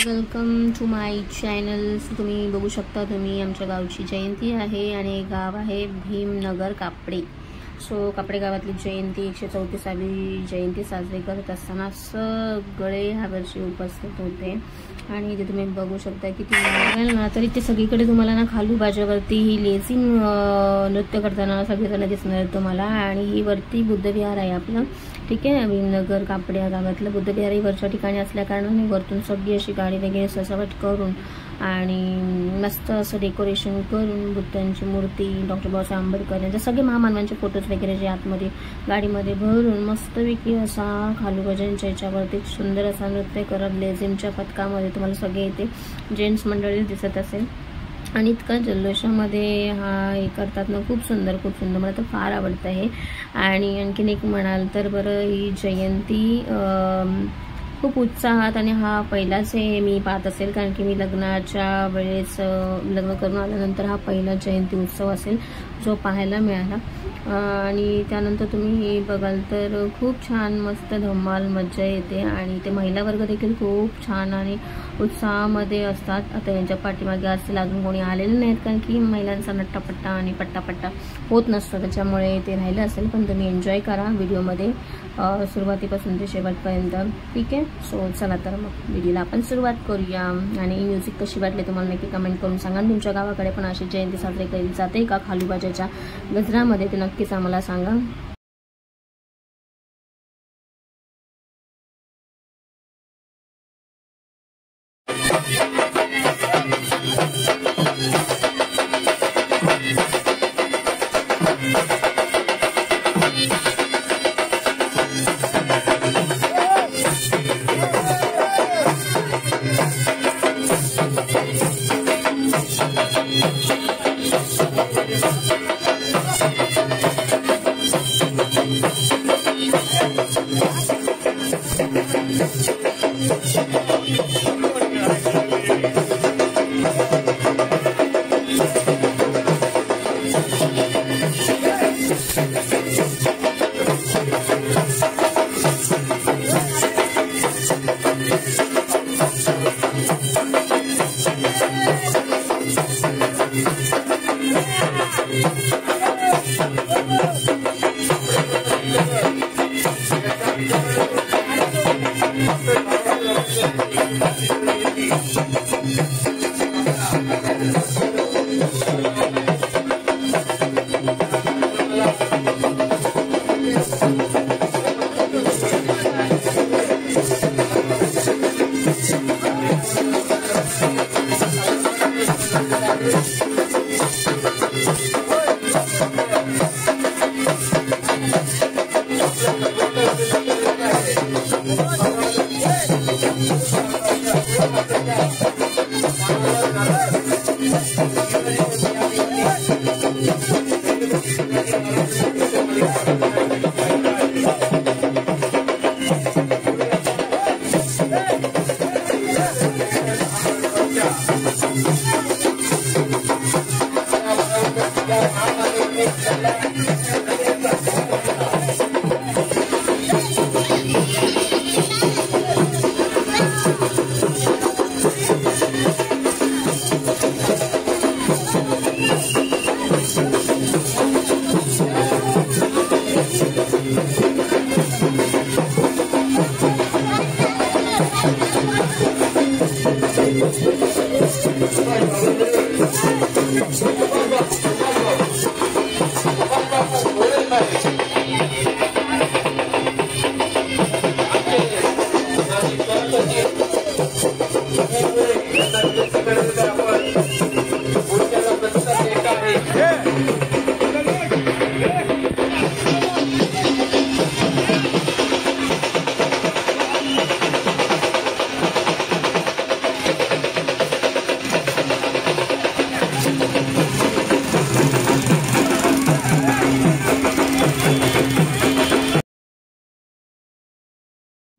Welcome to my channel. तुम्ही बघू शकता, तुम्ही आमच्या गावची जयंती आहे आणि गाव आहे भीमनगर कापडे। सो कापडे गावातली जयंती 134वी जयंती साजरी करत असताना सगळे ह्या वर्षी उपस्थित होते आणि इथे तुम्ही बघू शकता की ना तरी ते सगळीकडे तुम्हाला ना खालू बाजावरती ही लेझिम नृत्य करताना सगळीकडे दिसणार तुम्हाला। आणि ही वरती बुद्धविहार आहे आपलं, ठीक आहे। भीमनगर कापडे या गावातलं बुद्धविहार ही वरच्या ठिकाणी असल्या कारणाने वरतून सगळी अशी गाडी वगैरे सजावट करून आणि मस्त असं डेकोरेशन करून बुद्धांची मूर्ती, डॉक्टर बाबासाहेब आंबेडकर यांचे सगळे महामानवांचे फोटोज वगैरे जे आतमध्ये गाडीमध्ये भरून मस्तपैकी असा खालू भजनच्या याच्यावरती सुंदर असा नृत्य करत लेझिमच्या पथकामध्ये तुम्हाला सगळे इथे जेंट्स मंडळी दिसत असेल। आणि इतका जल्लोषामध्ये हा हे करतात ना, खूप सुंदर मला तर फार आवडतं हे। आणि आणखीन एक म्हणाल तर बरं, ही जयंती खूप उत्साहात आणि हा पहिलाच हे मी पाहत असेल, कारण की मी लग्नाच्या वेळेस लग्न करून आल्यानंतर हा पहिला जयंती उत्सव असेल जो पाहायला मिळाला। आणि त्यानंतर तुम्ही बघाल तर खूप छान मस्त धमाल मज्जा येते आणि ते महिला वर्ग देखील खूप छान आणि उत्साहामध्ये असतात। आता यांच्या पाठीमागे असतील अजून कोणी आलेले नाहीत, कारण की महिलांचा नट्टापट्टा आणि पट्टापट्टा होत नसतं, त्याच्यामुळे ते राहिलं असेल। पण तुम्ही एन्जॉय करा व्हिडिओमध्ये सुरुवातीपासून ते शेवटपर्यंत, ठीक आहे। सो चला तर मग व्हिडिओला आपण सुरुवात करूया। आणि म्युझिक कशी वाटली तुम्हाला नक्की कमेंट करून सांगा। तुमच्या गावाकडे पण अशी जयंती साजरी केली जाते का खालूबाजाच्या गजरामध्ये, ते नक्कीच आम्हाला सांगा।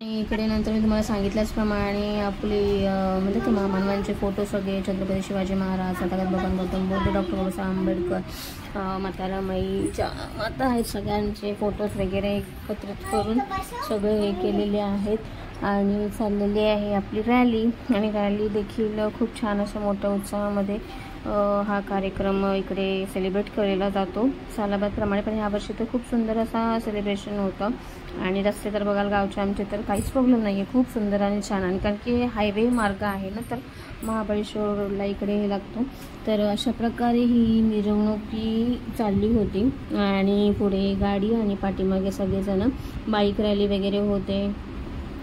इकडे नंतर मी तुम्हाला सांगितल्याप्रमाणे आपली म्हणजे ते महामानवांचे फोटो सगळे, छत्रपती शिवाजी महाराज, संत गौतम बुद्ध, डॉक्टर बाबासाहेब आंबेडकर, माता माईच्या माता आहेत, सगळ्यांचे फोटोज वगैरे एकत्रित करून सगळे हे केलेले आहेत आणि चाललेली आहे आपली रॅली. आणि रॅली देखील खूप छान अशा मोठ्या उत्साहामध्ये हा कार्यक्रम इकडे सेलिब्रेट केला जातो सालाबादप्रमाणे. पण यावर्षी तर खूप सुंदर असा सेलिब्रेशन होतं आणि रस्ते तर बघाल गावचे आमचे तर काहीच प्रॉब्लेम नाही आहे, खूप सुंदर आणि छान. आणि कारण की हायवे मार्ग आहे ना, तर महाबळेश्वरला इकडे हे लागतो. तर अशा प्रकारे ही मिरवणुकी चालली होती आणि पुढे गाडी आणि पाठीमागे सगळेजण बाईक रॅली वगैरे होते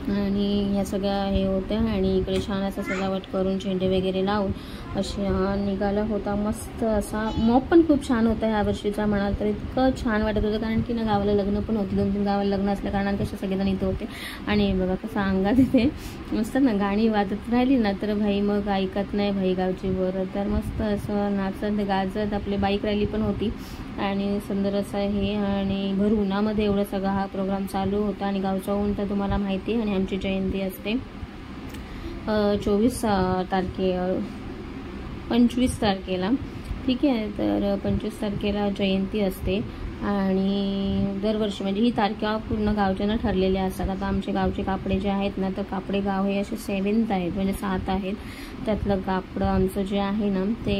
आणि ह्या सगळ्या हे होत्या. आणि इकडे छान असं सजावट करून झेंडे वगैरे लावून अशा निघाला होता. मस्त असा मॉप पण खूप छान होता ह्या वर्षीचा म्हणाल तर, इतकं छान वाटत होतं. कारण की ना गावाला लग्न पण होती, 2-3 गावाला लग्न असल्या कारणाने कसे सगळेजण इथे होते. आणि बघा कसं अंगात इथे मस्त ना गाणी वाजत राहिली ना तर भाई मग ऐकत नाही भाई गावची बरं. तर मस्त असं नाचत गाजत आपली बाईक रॅली पण होती आणि सुंदर असं हे. आणि भर उन्हामध्ये एवढं सगळा हा प्रोग्राम चालू होता. आणि गावचा ऊन तर तुम्हाला माहिती आहे. आणि आमची जयंती असते 25 तारखेला, ठीक आहे. तर 25 तारखेला जयंती असते आणि दरवर्षी म्हणजे ही तारखा पूर्ण गावच्यानं ठरलेल्या असतात. आता आमचे गावचे कापडे जे आहेत ना, तर कापडे गाव हे असे 7th आहेत म्हणजे 7 आहेत. त्यातलं कापडं आमचं जे आहे ना ते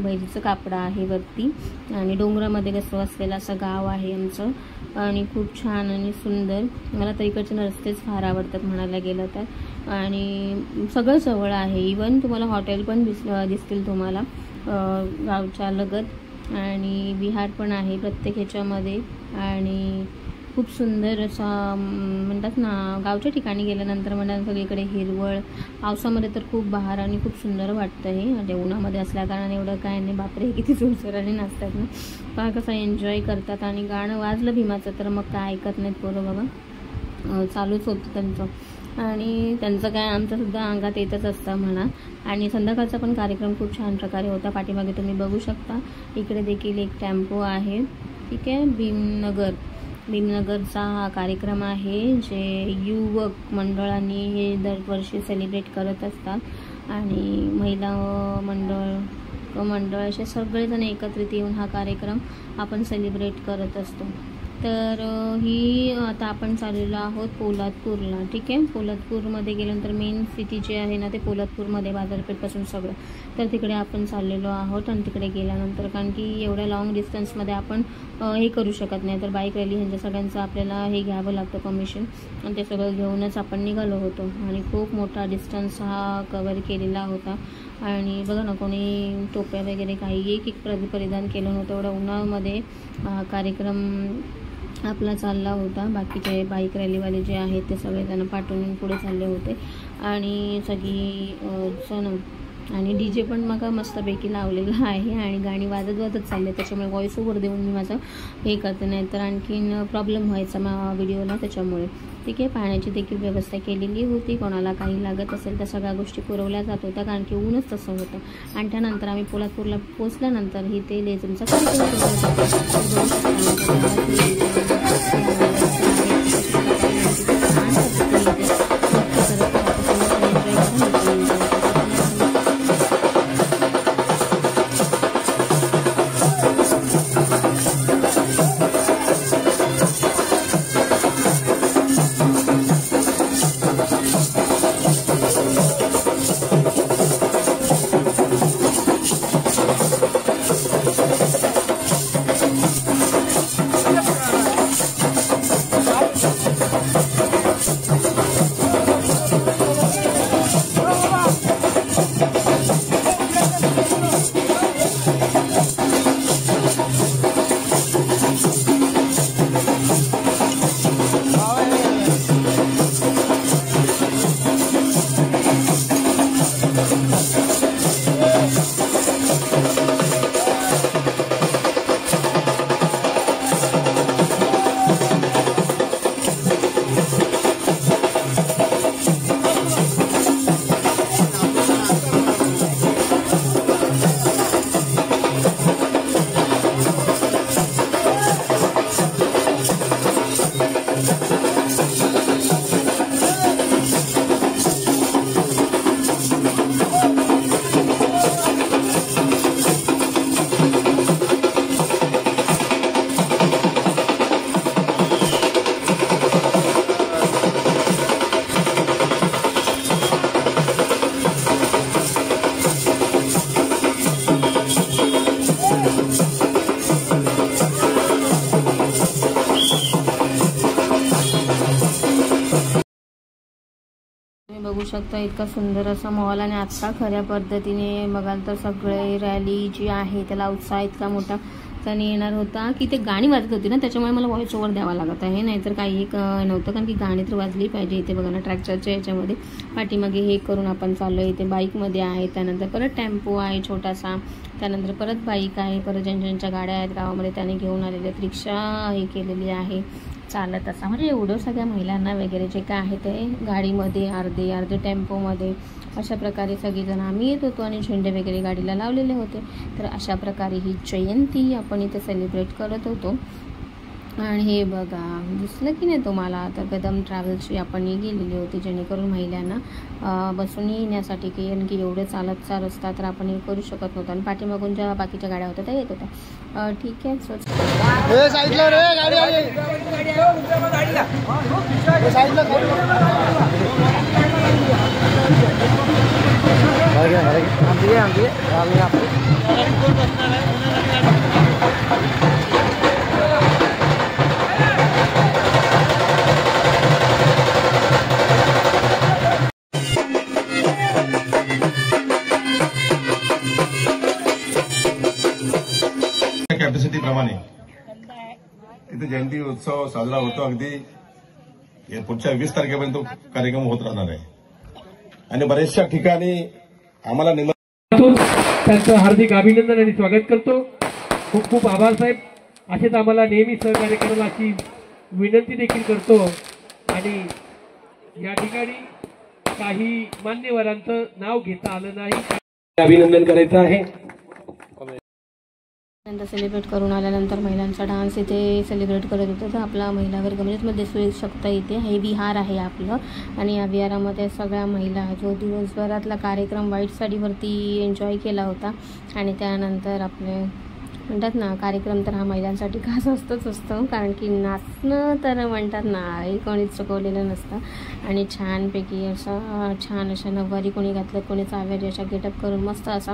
बैलीचं कापडं आहे वरती आणि डोंगरामध्ये कसं असलेलं असं गाव आहे आमचं. आणि खूप छान आणि सुंदर, मला तर इकडचे रस्तेच फार आवडतात म्हणायला गेलं तर. आणि सगळं जवळ आहे, इवन तुम्हाला हॉटेल पण दिसतील तुम्हाला गावच्या लगत. आणि विहार पण आहे प्रत्येक ह्याच्यामध्ये. आणि खूप सुंदर असा म्हणतात ना, गावच्या ठिकाणी गेल्यानंतर म्हणतात सगळीकडे हिरवळ. पावसामध्ये तर खूप बहार आणि खूप सुंदर वाटतं हे. आणि उन्हामध्ये असल्या कारणाने एवढं काय नाही, बापरे किती जोरजोराने नाचतात ना, पहा कसं एन्जॉय करतात. आणि गाणं वाजलं भीमाचं तर मग काय ऐकत नाहीत पोरं बाबा, चालूच होतं त्यांचं. आणि त्यांचं काय आमच्यासुद्धा अंगात येतच असतं म्हणा. आणि संध्याकाळचा पण कार्यक्रम खूप छान प्रकारे होता. पाठीमागे तुम्ही बघू शकता, इकडे देखील एक टेम्पो आहे, ठीक आहे. भीमनगरचा हा कार्यक्रम आहे जे युवक मंडळांनी हे दरवर्षी सेलिब्रेट करत असतात. आणि महिला मंडळ असे सगळेजण एकत्रित येऊन हा कार्यक्रम आपण सेलिब्रेट करत असतो. तर ही आता आपण चाललेलो आहोत पोलादपूरला, ठीक आहे. पोलादपूरमध्ये गेल्यानंतर मेन सिटी जे आहे ना ते पोलादपूरमध्ये, बाजारपेठपासून सगळं, तर तिकडे आपण चाललेलो आहोत. आणि तिकडे गेल्यानंतर कारण की एवढ्या लाँग डिस्टन्समध्ये आपण हे करू शकत नाही, तर बाईक रॅली ह्यांच्या सगळ्यांचं आपल्याला हे घ्यावं लागतं परमिशन. आणि ते सगळं घेऊनच आपण निघालो होतो. आणि खूप मोठा डिस्टन्स हा कवर केलेला होता. आणि बघा ना, कोणी टोप्या वगैरे काही एक परिधान केलं नव्हतं. एवढ्या उन्हामध्ये कार्यक्रम आपला चालला होता. बाकीचे बाईक रॅलीवाले जे आहेत ते सगळेजण पाठवून पुढे चालले होते. आणि सगळी जण आणि DJ पण मग मस्तपैकी लावलेलं आहे आणि गाणी वाजत चालले. त्याच्यामुळे व्हॉइस ओव्हर देऊन मी माझं हे करते, नाही तर आणखीन प्रॉब्लेम व्हायचा व्हिडिओला, त्याच्यामुळे, ठीक आहे. पाण्याची देखील व्यवस्था केलेली होती, कोणाला काही लागत असेल तर सगळ्या गोष्टी पुरवल्या जात होत्या कारण की ऊनच तसं होतं. आणि त्यानंतर आम्ही पोलादपूरला पोचल्यानंतर ही ते लेझिमचा बघू शकता इतका सुंदर असा मॉल आणि आता खऱ्या पद्धतीने बघाल तर सगळे रॅली जी आहे त्याला उत्साह इतका मोठा त्याने येणार होता की ते गाणी वाजत होती ना, त्याच्यामुळे मला व्हॉइस ओव्हर द्यावा लागत आहे, नाहीतर काही एक नव्हतं. कारण की गाणी तर वाजली पाहिजे. इथे बघा ना ट्रॅक्टरच्या याच्यामध्ये पाठीमागे हे करून आपण चाललो. इथे बाईकमध्ये आहे, त्यानंतर परत टेम्पो आहे छोटासा, त्यानंतर परत बाईक आहे, परत ज्यांच्या गाड्या आहेत गावामध्ये त्याने घेऊन आलेले आहेत, रिक्षा हे केलेली आहे चालत असा. म्हणजे एवढं सगळ्या महिलांना वगैरे जे काय आहे ते गाडीमध्ये अर्धे टेम्पोमध्ये अशा प्रकारे सगळेजण आम्ही येत होतो आणि झेंडे वगैरे गाडीला लावलेले होते. तर अशा प्रकारे ही जयंती आपण इथे सेलिब्रेट करत होतो. आणि हे बघा दिसलं की नाही तुम्हाला, तर कदम ट्रॅव्हल्सची आपण गेलेली होती जेणेकरून महिलांना बसून येण्यासाठी की एवढे चालतचा रस्ता तर आपण हे करू शकत नव्हतं. आणि पाठीमागून ज्या बाकीच्या गाड्या होत्या त्या येत होत्या. ठीक आहे. कॅपॅसिटी प्रमाणे इथे जयंती उत्सव साजरा होतो. अगदी पुढच्या 20 तारखेपर्यंत कार्यक्रम होत राहणार आहे आणि बऱ्याचशा ठिकाणी आम्हाला त्यांचं हार्दिक अभिनंदन आणि स्वागत करतो. खूप खूप आभार साहेब. असेच आम्हाला नेहमी सहकार्य करायला अशी विनंती देखील करतो. आणि या ठिकाणी काही मान्यवरांचं नाव घेता आलं नाही, अभिनंदन करायचं आहे. नंतर सेलिब्रेट करून आल्यानंतर महिलांचा डान्स इथे सेलिब्रेट करत होतं. तर आपला महिला वर्ग म्हणजे दिसू शकता इथे हे विहार आहे आपलं. आणि या विहारामध्ये सगळ्या महिला जो दिवसभरातला कार्यक्रम व्हाईट साडीवरती एन्जॉय केला होता. आणि त्यानंतर आपले म्हणतात ना कार्यक्रम तर हा महिलांसाठी खास असतो. कारण की नाचणं तर म्हणतात ना हे कोणीच चुकवलेलं नसतं. आणि छानपैकी छान अशा नऊवारी कोणी घातलं, कोणी चाव्यारी अशा गेटअप करून मस्त असा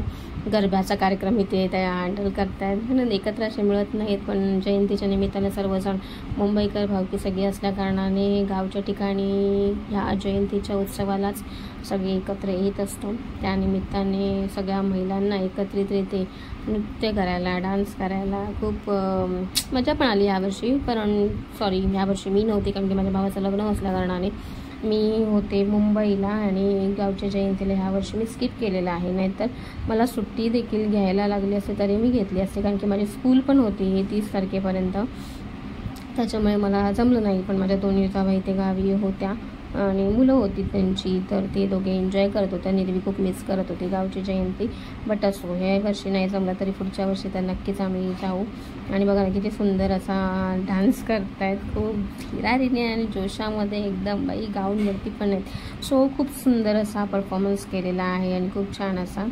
गरब्याचा कार्यक्रम इथे त्या हँडल करतायत. म्हणून एकत्र असे मिळत नाहीत, पण जयंतीच्या निमित्ताने सर्वजण मुंबईकर भावकी सगळी असल्या कारणाने गावच्या ठिकाणी ह्या जयंतीच्या उत्सवालाच सगळे एकत्र येत असतो. त्यानिमित्ताने सगळ्या महिलांना एकत्रितरित्या नृत्य करायला, डान्स करायला खूप मजा पण आली यावर्षी. यावर्षी मी नव्हते कारण की माझ्या भावाचं लग्न असल्याकारणाने मी होते मुंबईला आणि गावच्या जयंतीला ह्यावर्षी मी स्किप केलेलं आहे. नाहीतर मला सुट्टी देखील घ्यायला लागली असते तरी मी घेतली असते, कारण की माझी स्कूल पण होती 30 तारखेपर्यंत. त्याच्यामुळे मला जमलं नाही. पण माझ्या दोन्ही जावा इथे गावी होत्या आणि मुलं होती त्यांची, तर ते दोघे एन्जॉय करत होते. निर्वी खूप मिस करत होती गावची जयंती. बट असो, ह्या वर्षी नाही जमलं तरी पुढच्या वर्षी तर नक्कीच आम्ही जाऊ. आणि बघा ना किती सुंदर असा डान्स करतायत, खूप धीरारीने आणि जोशामध्ये एकदम. बाई गाऊनवरती पण आहेत. सो खूप सुंदर असा परफॉर्मन्स केलेला आहे आणि खूप छान असा,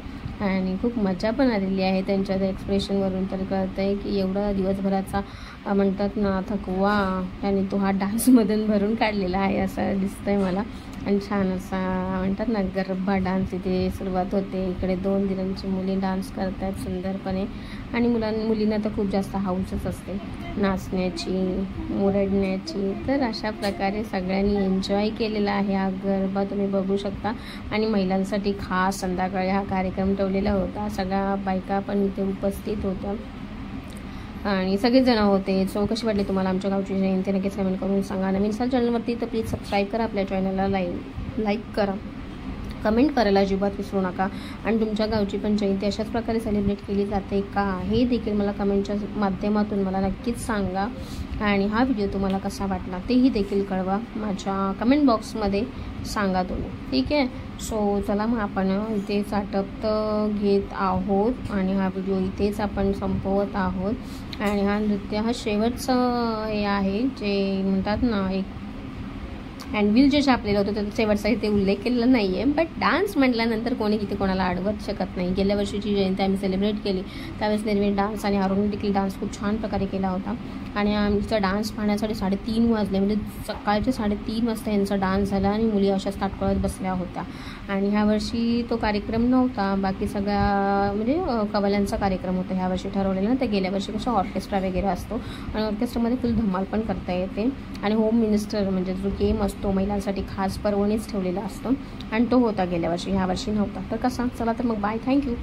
आणि खूप मजा पण आलेली आहे त्यांच्या त्या एक्सप्रेशनवरून. तर कळतं आहे की एवढा दिवसभराचा म्हणतात ना थकवा त्याने तो हा डान्समधून भरून काढलेला आहे असं दिसतंय मला. आणि छान असा म्हणतात ना गरबा डान्स इथे सुरुवात होते. इकडे 2 दिनांची मुली डान्स करतात सुंदरपणे. आणि मुलींना तर खूप जास्त हाऊसच असते नाचण्याची, मुरडण्याची. तर अशा प्रकारे सगळ्यांनी एन्जॉय केलेला आहे हा गरबा, तुम्ही बघू शकता. आणि महिलांसाठी खास संध्याकाळी हा कार्यक्रम ठेवलेला होता. सगळ्या बायका पण इथे उपस्थित होत्या आणि सगळेच जण होते. सो कशी वाटली तुम्हाला आमच्या गावची जयंती नक्कीच कमेंट करून सांगा. नवीन चॅनलवरती तर प्लीज सबस्क्राईब करा, आपल्या चॅनलला लाईक करा, कमेंट करायला अजिबात विसरू नका. आणि तुमच्या गावची पण जयंती अशाच प्रकारे सेलिब्रेट केली जाते का हे देखील मला कमेंटच्या माध्यमातून मला नक्कीच सांगा. आणि हा व्हिडिओ तुम्हाला कसा वाटला तेही देखील कळवा, माझ्या कमेंट बॉक्समध्ये सांगा तुम्ही. ठीक आहे. सो चला मग आपण इथेच आटपत घेत आहोत आणि हा व्हिडिओ इथेच आपण संपवत आहोत. आणि हा नृत्य हा शेवटचं हे आहे जे म्हणतात ना एक हँडबिल जे छापलेलं होतं त्याचा शेवटचा इथे उल्लेख केलेला नाही आहे. बट डान्स म्हटल्यानंतर कोणी इथे कोणाला अडवत शकत नाही. गेल्या वर्षीची जयंती आम्ही सेलिब्रेट केली त्यावेळेस निर्विण डान्स आणि अरुण देखील डान्स खूप छान प्रकारे केला होता. आणि आमचा डान्स पाहण्यासाठी 3:30 वाजले, म्हणजे सकाळचे 3:30 वाजता यांचा डान्स झाला आणि मुली अशाच ताटकळत बसल्या होत्या. आणि ह्यावर्षी तो कार्यक्रम नव्हता, बाकी सगळ्या म्हणजे कवल्यांचा कार्यक्रम होता ह्यावर्षी ठरवलेला. तर गेल्या वर्षी कसं ऑर्केस्ट्रा वगैरे असतो आणि ऑर्केस्ट्रामध्ये फुल धमाल पण करता येते. आणि होम मिनिस्टर म्हणजे जो गेम असतो असतो, महिलांसाठी खास पर्वणीच ठेवलेला असतो आणि तो होता गेल्या वर्षी, ह्या वर्षी नव्हता. तर कसा, चला तर मग बाय, थँक्यू.